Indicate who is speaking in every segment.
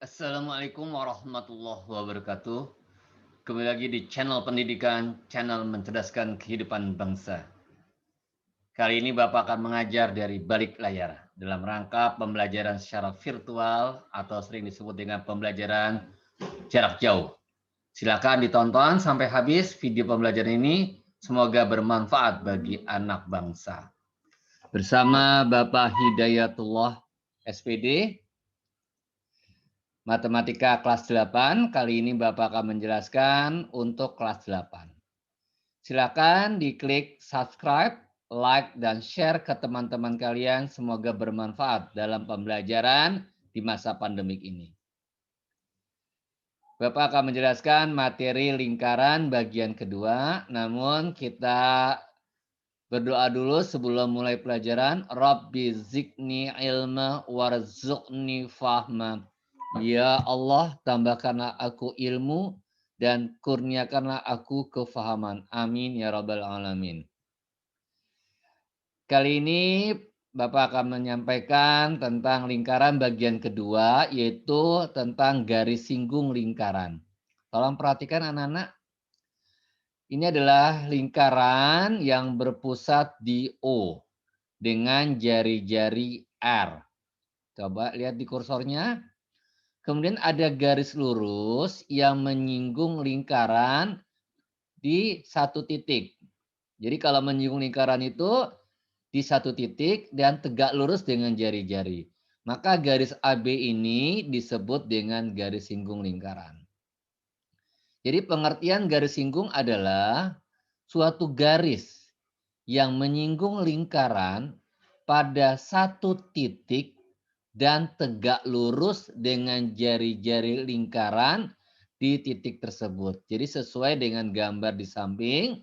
Speaker 1: Assalamualaikum warahmatullahi wabarakatuh. Kembali lagi di channel pendidikan, channel mencerdaskan kehidupan bangsa. Kali ini Bapak akan mengajar dari balik layar dalam rangka pembelajaran secara virtual atau sering disebut dengan pembelajaran jarak jauh. Silakan ditonton sampai habis video pembelajaran ini. Semoga bermanfaat bagi anak bangsa. Bersama Bapak Hidayatullah SPD, Matematika kelas 8, kali ini Bapak akan menjelaskan untuk kelas 8. Silakan diklik subscribe, like, dan share ke teman-teman kalian. Semoga bermanfaat dalam pembelajaran di masa pandemik ini. Bapak akan menjelaskan materi lingkaran bagian kedua, namun kita berdoa dulu sebelum mulai pelajaran. Rabbi zikni ilma warzuqni fahma. Ya Allah, tambahkanlah aku ilmu dan kurniakanlah aku kefahaman. Amin ya rabbal alamin. Kali ini Bapak akan menyampaikan tentang lingkaran bagian kedua, yaitu tentang garis singgung lingkaran. Tolong perhatikan anak-anak. Ini adalah lingkaran yang berpusat di O dengan jari-jari R. Coba lihat di kursornya. Kemudian ada garis lurus yang menyinggung lingkaran di satu titik. Jadi kalau menyinggung lingkaran itu di satu titik dan tegak lurus dengan jari-jari. Maka garis AB ini disebut dengan garis singgung lingkaran. Jadi pengertian garis singgung adalah suatu garis yang menyinggung lingkaran pada satu titik dan tegak lurus dengan jari-jari lingkaran di titik tersebut. Jadi sesuai dengan gambar di samping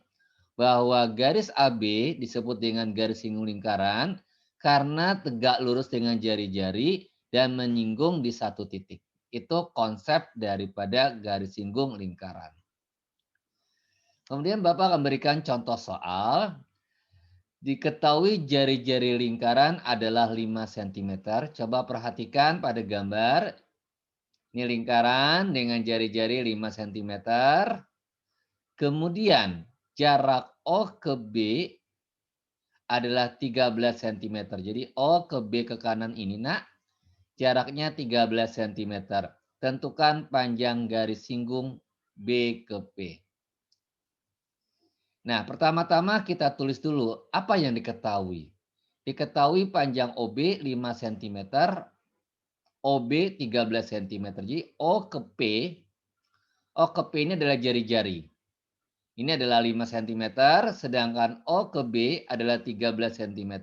Speaker 1: bahwa garis AB disebut dengan garis singgung lingkaran karena tegak lurus dengan jari-jari dan menyinggung di satu titik. Itu konsep daripada garis singgung lingkaran. Kemudian Bapak akan berikan contoh soal. Diketahui jari-jari lingkaran adalah 5 cm. Coba perhatikan pada gambar. Ini lingkaran dengan jari-jari 5 cm. Kemudian jarak O ke B adalah 13 cm. Jadi O ke B ke kanan ini nak, jaraknya 13 cm. Tentukan panjang garis singgung B ke P. Nah, pertama-tama kita tulis dulu apa yang diketahui. Diketahui panjang OB 5 cm, OB 13 cm. Jadi O ke P ini adalah jari-jari. Ini adalah 5 cm, sedangkan O ke B adalah 13 cm.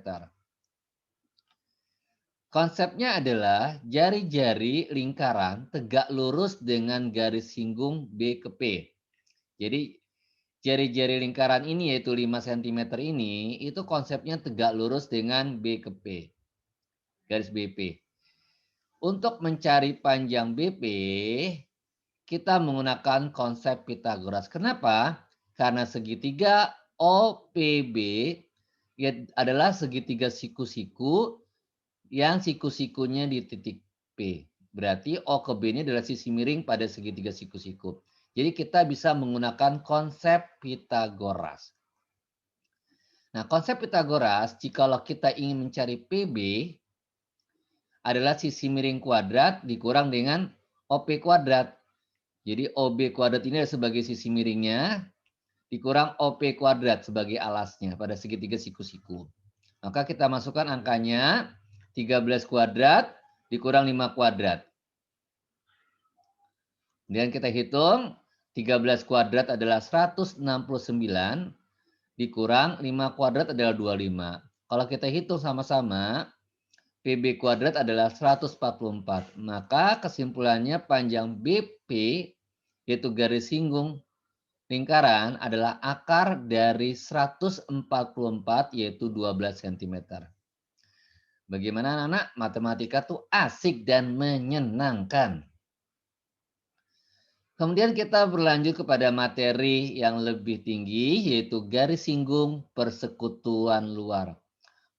Speaker 1: Konsepnya adalah jari-jari lingkaran tegak lurus dengan garis singgung B ke P. Jadi jari-jari lingkaran ini yaitu 5 cm ini itu konsepnya tegak lurus dengan B ke P. Garis BP. Untuk mencari panjang BP, kita menggunakan konsep Pitagoras. Kenapa? Karena segitiga OPB adalah segitiga siku-siku yang siku-sikunya di titik P. Berarti O ke B ini adalah sisi miring pada segitiga siku-siku. Jadi kita bisa menggunakan konsep Pitagoras. Nah, konsep Pitagoras, jikalau kita ingin mencari PB, adalah sisi miring kuadrat dikurang dengan OP kuadrat. Jadi OB kuadrat ini sebagai sisi miringnya, dikurang OP kuadrat sebagai alasnya pada segitiga siku-siku. Maka kita masukkan angkanya 13 kuadrat dikurang 5 kuadrat. Kemudian kita hitung 13 kuadrat adalah 169 dikurang 5 kuadrat adalah 25. Kalau kita hitung sama-sama, PB kuadrat adalah 144. Maka kesimpulannya panjang BP, yaitu garis singgung lingkaran, adalah akar dari 144, yaitu 12 cm. Bagaimana anak-anak? Matematika tuh asik dan menyenangkan. Kemudian kita berlanjut kepada materi yang lebih tinggi, yaitu garis singgung persekutuan luar.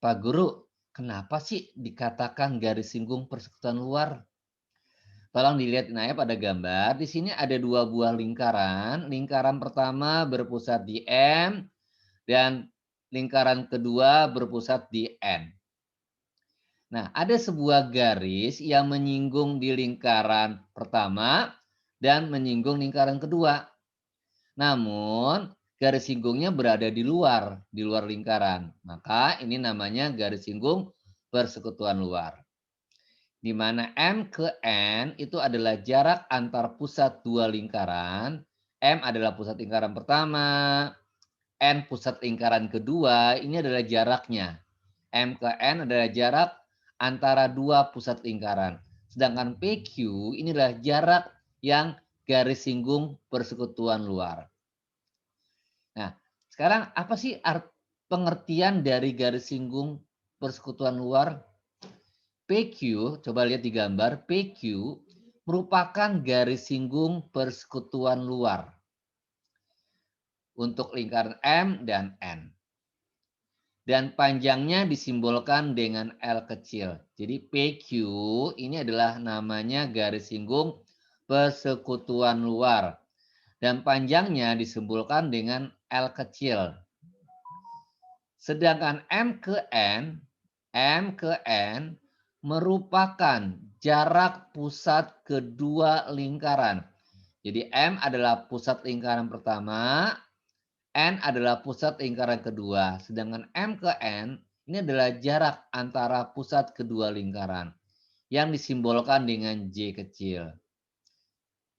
Speaker 1: Pak Guru, kenapa sih dikatakan garis singgung persekutuan luar? Tolong dilihat ya pada gambar. Di sini ada dua buah lingkaran. Lingkaran pertama berpusat di M dan lingkaran kedua berpusat di N. Nah, ada sebuah garis yang menyinggung di lingkaran pertama dan menyinggung lingkaran kedua. Namun, garis singgungnya berada di luar lingkaran. Maka ini namanya garis singgung persekutuan luar. Di mana M ke N itu adalah jarak antar pusat dua lingkaran. M adalah pusat lingkaran pertama, N pusat lingkaran kedua, ini adalah jaraknya. M ke N adalah jarak antara dua pusat lingkaran. Sedangkan PQ ini adalah jarak yang garis singgung persekutuan luar. Nah, sekarang apa sih pengertian dari garis singgung persekutuan luar? PQ, coba lihat di gambar, PQ merupakan garis singgung persekutuan luar untuk lingkaran M dan N. Dan panjangnya disimbolkan dengan L kecil. Jadi PQ ini adalah namanya garis singgung persekutuan luar. Dan panjangnya disimbolkan dengan L kecil. Sedangkan M ke N merupakan jarak pusat kedua lingkaran. Jadi M adalah pusat lingkaran pertama, N adalah pusat lingkaran kedua. Sedangkan M ke N ini adalah jarak antara pusat kedua lingkaran yang disimbolkan dengan J kecil.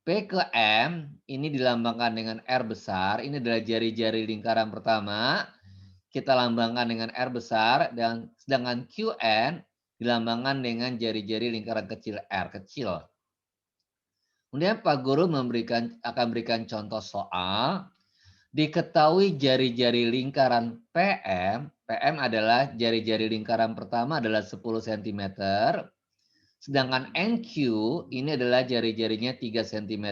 Speaker 1: P ke M ini dilambangkan dengan R besar. Ini adalah jari-jari lingkaran pertama. Kita lambangkan dengan R besar. Dan sedangkan QN dilambangkan dengan jari-jari lingkaran kecil R kecil. Kemudian Pak Guru akan berikan contoh soal. Diketahui jari-jari lingkaran PM. PM adalah jari-jari lingkaran pertama adalah 10 cm. Sedangkan NQ ini adalah jari-jarinya 3 cm.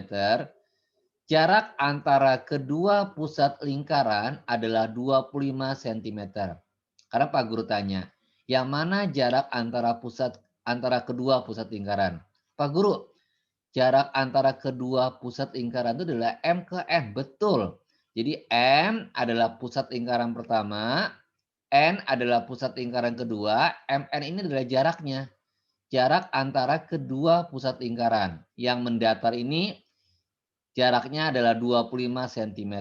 Speaker 1: Jarak antara kedua pusat lingkaran adalah 25 cm. Karena Pak Guru tanya, yang mana jarak antara kedua pusat lingkaran? Pak Guru, jarak antara kedua pusat lingkaran itu adalah M ke N. Betul. Jadi M adalah pusat lingkaran pertama, N adalah pusat lingkaran kedua, MN ini adalah jaraknya. Jarak antara kedua pusat lingkaran. Yang mendatar ini jaraknya adalah 25 cm.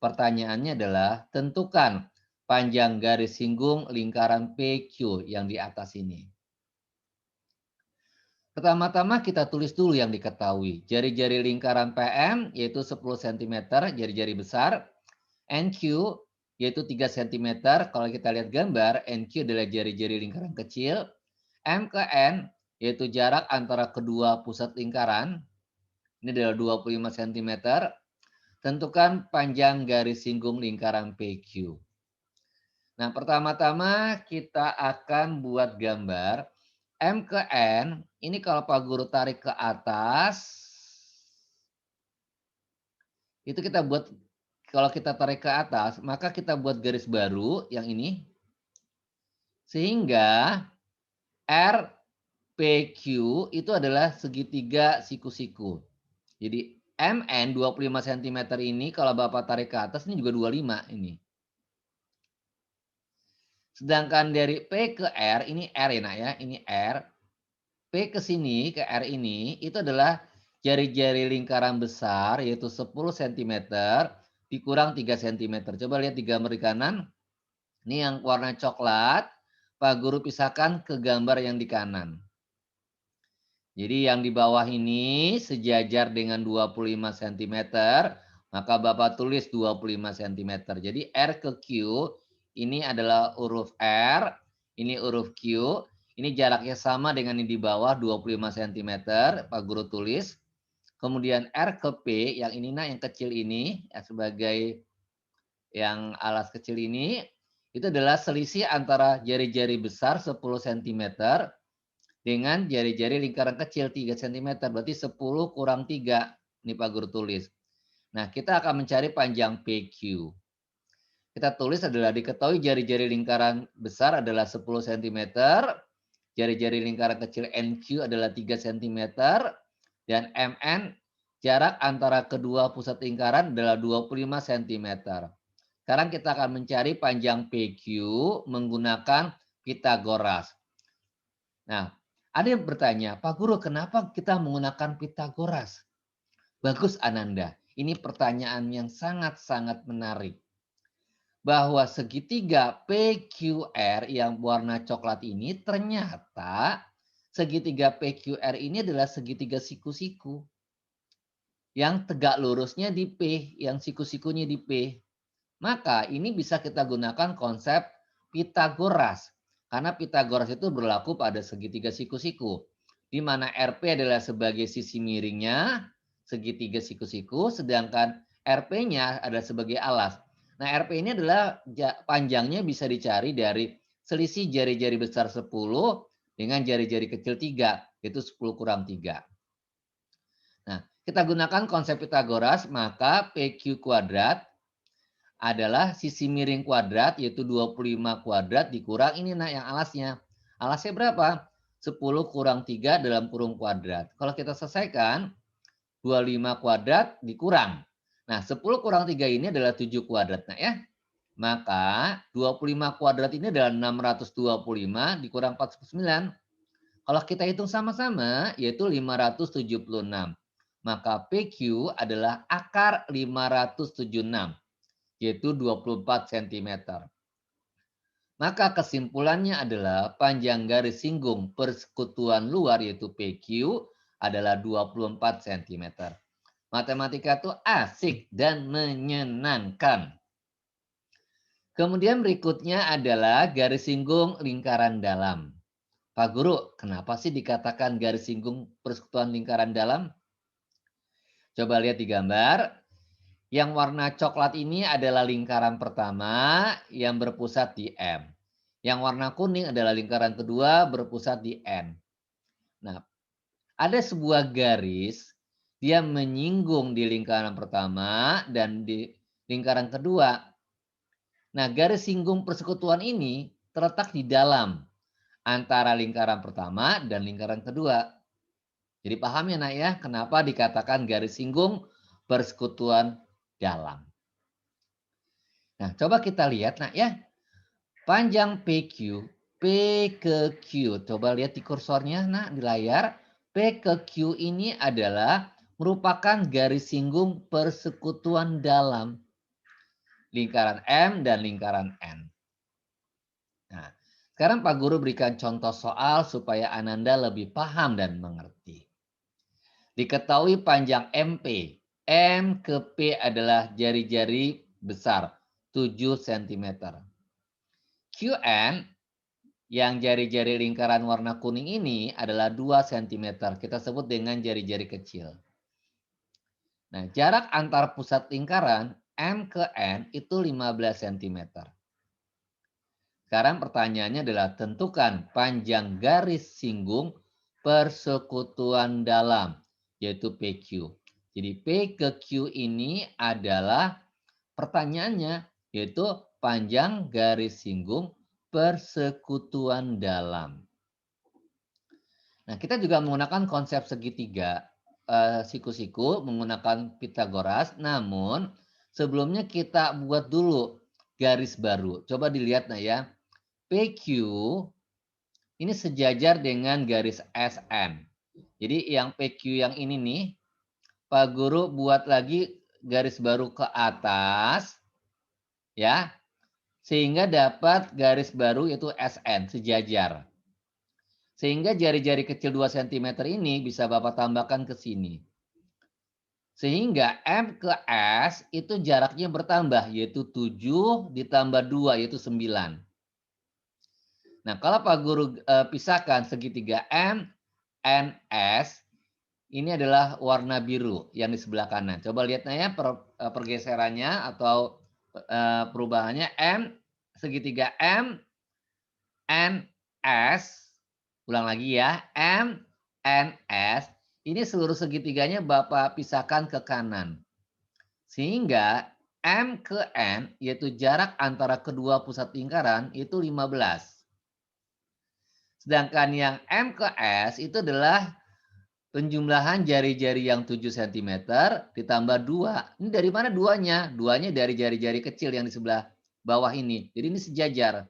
Speaker 1: Pertanyaannya adalah tentukan panjang garis singgung lingkaran PQ yang di atas ini. Pertama-tama kita tulis dulu yang diketahui. Jari-jari lingkaran PM yaitu 10 cm, jari-jari besar. NQ yaitu 3 cm. Kalau kita lihat gambar, NQ adalah jari-jari lingkaran kecil. M ke N yaitu jarak antara kedua pusat lingkaran. Ini adalah 25 cm. Tentukan panjang garis singgung lingkaran PQ. Nah, pertama-tama kita akan buat gambar. M ke N, ini kalau Pak Guru tarik ke atas, itu kita buat, kalau kita tarik ke atas, maka kita buat garis baru yang ini. Sehingga RPQ itu adalah segitiga siku-siku. Jadi MN 25 cm ini kalau Bapak tarik ke atas ini juga 25 ini. Sedangkan dari P ke R, ini R ya nak ya, ini R. P ke sini, ke R ini, itu adalah jari-jari lingkaran besar yaitu 10 cm dikurang 3 cm. Coba lihat di gambar di kanan. Ini yang warna coklat, Pak Guru pisahkan ke gambar yang di kanan. Jadi yang di bawah ini sejajar dengan 25 cm, maka Bapak tulis 25 cm. Jadi R ke Q, ini adalah huruf R, ini huruf Q, ini jaraknya sama dengan yang di bawah 25 cm, Pak Guru tulis. Kemudian R ke P, yang ini nah yang kecil ini, ya, sebagai yang alas kecil ini, itu adalah selisih antara jari-jari besar 10 cm dengan jari-jari lingkaran kecil 3 cm. Berarti 10 kurang 3. Ini Pak Guru tulis. Nah, kita akan mencari panjang PQ. Kita tulis adalah diketahui jari-jari lingkaran besar adalah 10 cm. Jari-jari lingkaran kecil NQ adalah 3 cm. Dan MN jarak antara kedua pusat lingkaran adalah 25 cm. Sekarang kita akan mencari panjang PQ menggunakan Pitagoras. Nah, ada yang bertanya, Pak Guru, kenapa kita menggunakan Pitagoras? Bagus Ananda, ini pertanyaan yang sangat-sangat menarik. Bahwa segitiga PQR yang warna coklat ini ternyata segitiga PQR ini adalah segitiga siku-siku. Yang tegak lurusnya di P, yang siku-sikunya di P. Maka ini bisa kita gunakan konsep Pitagoras. Karena Pitagoras itu berlaku pada segitiga siku-siku. Di mana RP adalah sebagai sisi miringnya, segitiga siku-siku, sedangkan RP-nya adalah sebagai alas. Nah, RP ini adalah panjangnya bisa dicari dari selisih jari-jari besar 10 dengan jari-jari kecil 3, yaitu 10 kurang 3. Nah, kita gunakan konsep Pitagoras, maka PQ kuadrat adalah sisi miring kuadrat, yaitu 25 kuadrat dikurang ini yang alasnya. Alasnya berapa? 10 kurang 3 dalam kurung kuadrat. Kalau kita selesaikan, 25 kuadrat dikurang. Nah, 10 kurang 3 ini adalah 7 kuadrat. Nah ya, maka 25 kuadrat ini adalah 625 dikurang 49. Kalau kita hitung sama-sama, yaitu 576. Maka PQ adalah akar 576, yaitu 24 cm. Maka kesimpulannya adalah panjang garis singgung persekutuan luar yaitu PQ adalah 24 cm. Matematika itu asik dan menyenangkan. Kemudian berikutnya adalah garis singgung lingkaran dalam. Pak Guru, kenapa sih dikatakan garis singgung persekutuan lingkaran dalam? Coba lihat di gambar. Yang warna coklat ini adalah lingkaran pertama yang berpusat di M. Yang warna kuning adalah lingkaran kedua berpusat di N. Nah, ada sebuah garis, dia menyinggung di lingkaran pertama dan di lingkaran kedua. Nah, garis singgung persekutuan ini terletak di dalam antara lingkaran pertama dan lingkaran kedua. Jadi paham ya nak ya, kenapa dikatakan garis singgung persekutuan dalam. Nah, coba kita lihat nak ya. Panjang PQ, P ke Q. Coba lihat di kursornya nak di layar. P ke Q ini adalah merupakan garis singgung persekutuan dalam lingkaran M dan lingkaran N. Nah, sekarang Pak Guru berikan contoh soal supaya Ananda lebih paham dan mengerti. Diketahui panjang MP. M ke P adalah jari-jari besar 7 cm. QN yang jari-jari lingkaran warna kuning ini adalah 2 cm. Kita sebut dengan jari-jari kecil. Nah, jarak antar pusat lingkaran M ke N itu 15 cm. Sekarang pertanyaannya adalah tentukan panjang garis singgung persekutuan dalam, yaitu PQ. Jadi P ke Q ini adalah pertanyaannya, yaitu panjang garis singgung persekutuan dalam. Nah, kita juga menggunakan konsep segitiga siku-siku menggunakan Pitagoras, namun sebelumnya kita buat dulu garis baru. Coba dilihat nah ya. PQ ini sejajar dengan garis SN. Jadi yang PQ yang ini nih, Pak Guru buat lagi garis baru ke atas ya. Sehingga dapat garis baru yaitu SN, sejajar. Sehingga jari-jari kecil 2 cm ini bisa Bapak tambahkan ke sini. Sehingga M ke S itu jaraknya bertambah, yaitu 7 ditambah 2, yaitu 9. Nah, kalau Pak Guru pisahkan segitiga M, N, S, ini adalah warna biru yang di sebelah kanan. Coba lihat ya pergeserannya atau perubahannya. Segitiga M, N, S, ulang lagi ya, M, N, S, ini seluruh segitiganya Bapak pisahkan ke kanan. Sehingga M ke N, yaitu jarak antara kedua pusat lingkaran, itu 15. Sedangkan yang M ke S itu adalah Penjumlahan jari-jari yang 7 cm ditambah 2. Ini dari mana 2-nya? 2-nya dari jari-jari kecil yang di sebelah bawah ini. Jadi ini sejajar.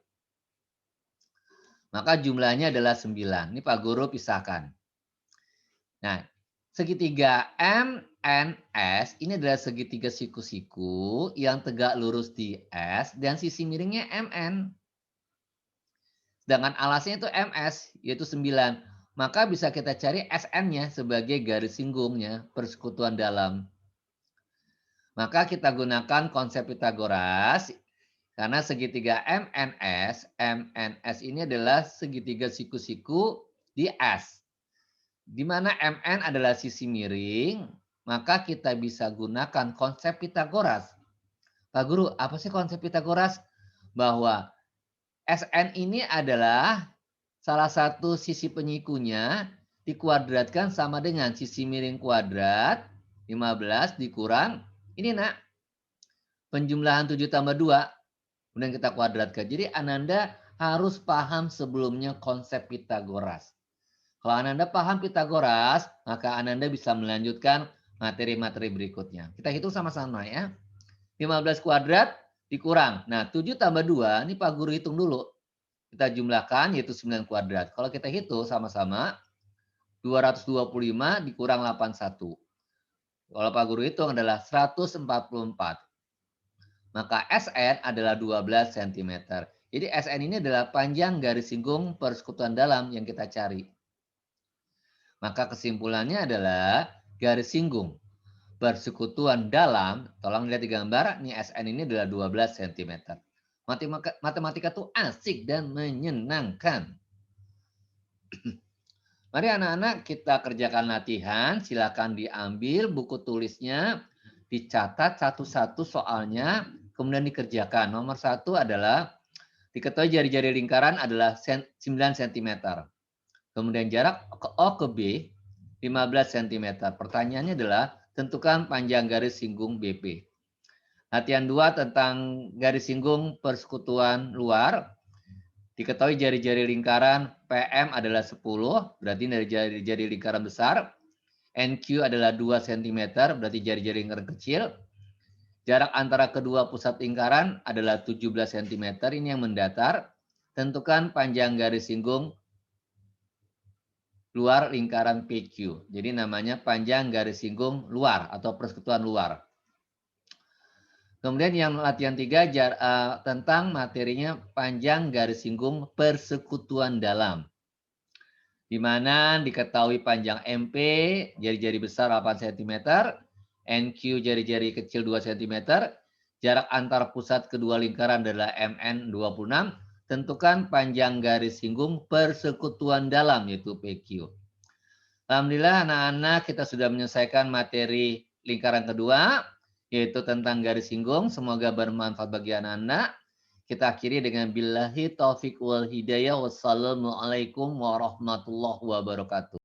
Speaker 1: Maka jumlahnya adalah 9. Ini Pak Guru pisahkan. Nah, segitiga MNS ini adalah segitiga siku-siku yang tegak lurus di S dan sisi miringnya MN. Sedangkan alasnya itu MS, yaitu 9. Maka bisa kita cari SN-nya sebagai garis singgungnya, persekutuan dalam. Maka kita gunakan konsep Pitagoras, karena segitiga MNS ini adalah segitiga siku-siku di S. Di mana MN adalah sisi miring, maka kita bisa gunakan konsep Pitagoras. Pak Guru, apa sih konsep Pitagoras? Bahwa SN ini adalah salah satu sisi penyikunya dikuadratkan sama dengan sisi miring kuadrat 15 dikurang ini nak penjumlahan 7 tambah 2 kemudian kita kuadratkan. Jadi Ananda harus paham sebelumnya konsep Pitagoras. Kalau Ananda paham Pitagoras, maka Ananda bisa melanjutkan materi-materi berikutnya. Kita hitung sama-sama ya. 15 kuadrat dikurang. Nah 7 tambah 2 ini Pak Guru hitung dulu. Kita jumlahkan yaitu 9 kuadrat. Kalau kita hitung sama-sama 225 dikurang 81. Kalau Pak Guru hitung adalah 144. Maka SN adalah 12 cm. Jadi SN ini adalah panjang garis singgung persekutuan dalam yang kita cari. Maka kesimpulannya adalah garis singgung persekutuan dalam, tolong lihat di gambar, ini SN ini adalah 12 cm. Matematika itu asik dan menyenangkan. Mari anak-anak kita kerjakan latihan. Silakan diambil buku tulisnya, dicatat satu-satu soalnya, kemudian dikerjakan. Nomor 1 adalah diketahui jari-jari lingkaran adalah 9 cm. Kemudian jarak ke O ke B 15 cm. Pertanyaannya adalah tentukan panjang garis singgung BP. Latihan 2 tentang garis singgung persekutuan luar. Diketahui jari-jari lingkaran PM adalah 10, berarti dari jari-jari lingkaran besar. NQ adalah 2 cm, berarti jari-jari lingkaran kecil. Jarak antara kedua pusat lingkaran adalah 17 cm, ini yang mendatar. Tentukan panjang garis singgung luar lingkaran PQ. Jadi namanya panjang garis singgung luar atau persekutuan luar. Kemudian yang latihan 3 tentang materinya panjang garis singgung persekutuan dalam. Di mana diketahui panjang MP, jari-jari besar 8 cm, NQ jari-jari kecil 2 cm, jarak antar pusat kedua lingkaran adalah MN 26, tentukan panjang garis singgung persekutuan dalam yaitu PQ. Alhamdulillah anak-anak kita sudah menyelesaikan materi lingkaran kedua, yaitu tentang garis singgung. Semoga bermanfaat bagi anak-anak. Kita akhiri dengan billahi taufiq wal hidayah. Wassalamualaikum warahmatullahi wabarakatuh.